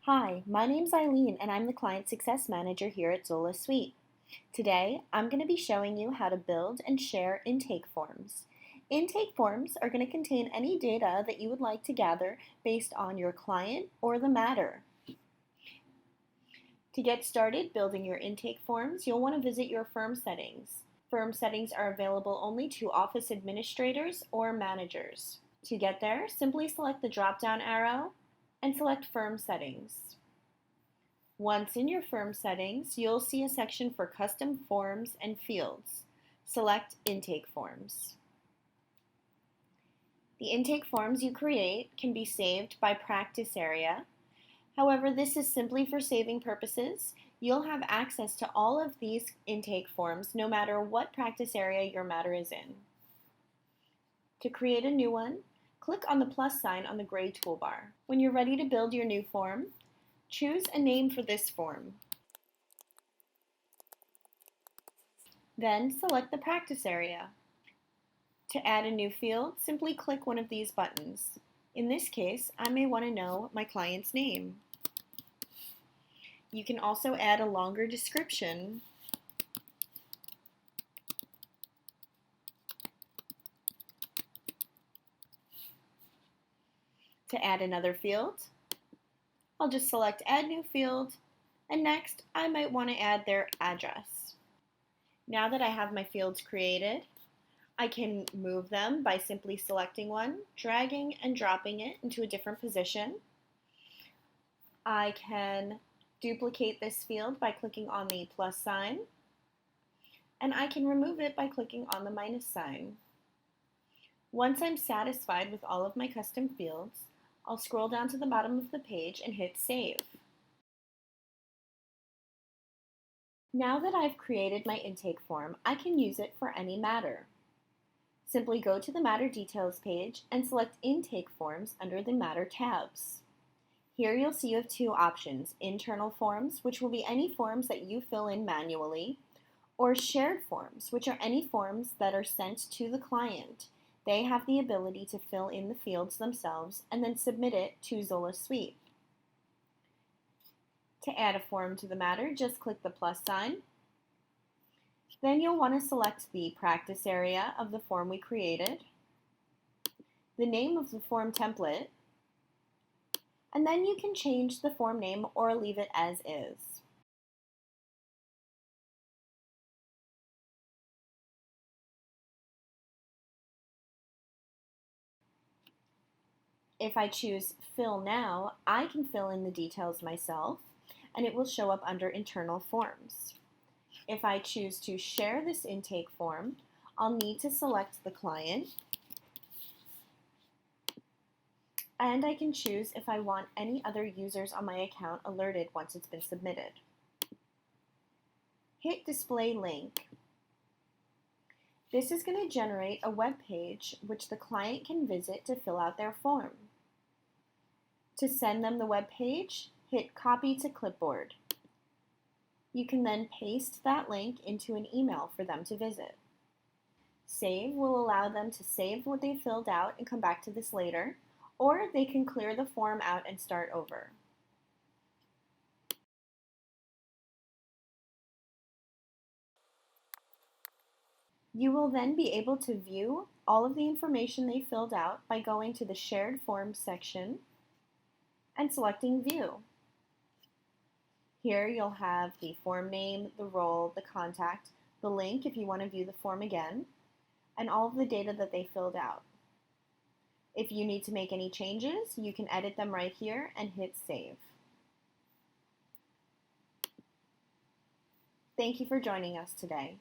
Hi, my name's Eileen and I'm the Client Success Manager here at Zola Suite. Today, I'm going to be showing you how to build and share intake forms. Intake forms are going to contain any data that you would like to gather based on your client or the matter. To get started building your intake forms, you'll want to visit your firm settings. Firm settings are available only to office administrators or managers. To get there, simply select the drop-down arrow and select Firm Settings. Once in your firm settings, you'll see a section for custom forms and fields. Select Intake Forms. The intake forms you create can be saved by practice area. However, this is simply for saving purposes. You'll have access to all of these intake forms no matter what practice area your matter is in. To create a new one, click on the plus sign on the gray toolbar. When you're ready to build your new form, choose a name for this form. Then select the practice area. To add a new field, simply click one of these buttons. In this case, I may want to know my client's name. You can also add a longer description. To add another field, I'll just select Add New Field, and next I might want to add their address. Now that I have my fields created, I can move them by simply selecting one, dragging and dropping it into a different position. I can duplicate this field by clicking on the plus sign, and I can remove it by clicking on the minus sign. Once I'm satisfied with all of my custom fields, I'll scroll down to the bottom of the page and hit Save. Now that I've created my intake form, I can use it for any matter. Simply go to the Matter Details page and select Intake Forms under the Matter tabs. Here you'll see you have two options, internal forms, which will be any forms that you fill in manually, or shared forms, which are any forms that are sent to the client. They have the ability to fill in the fields themselves and then submit it to Zola Suite. To add a form to the matter, just click the plus sign. Then you'll want to select the practice area of the form we created, the name of the form template, and then you can change the form name or leave it as is. If I choose Fill Now, I can fill in the details myself, and it will show up under Internal Forms. If I choose to share this intake form, I'll need to select the client, and I can choose if I want any other users on my account alerted once it's been submitted. Hit Display Link. This is going to generate a web page which the client can visit to fill out their form. To send them the web page, hit Copy to Clipboard. You can then paste that link into an email for them to visit. Save will allow them to save what they filled out and come back to this later, or they can clear the form out and start over. You will then be able to view all of the information they filled out by going to the Shared Forms section and selecting View. Here you'll have the form name, the role, the contact, the link if you want to view the form again, and all of the data that they filled out. If you need to make any changes, you can edit them right here and hit Save. Thank you for joining us today.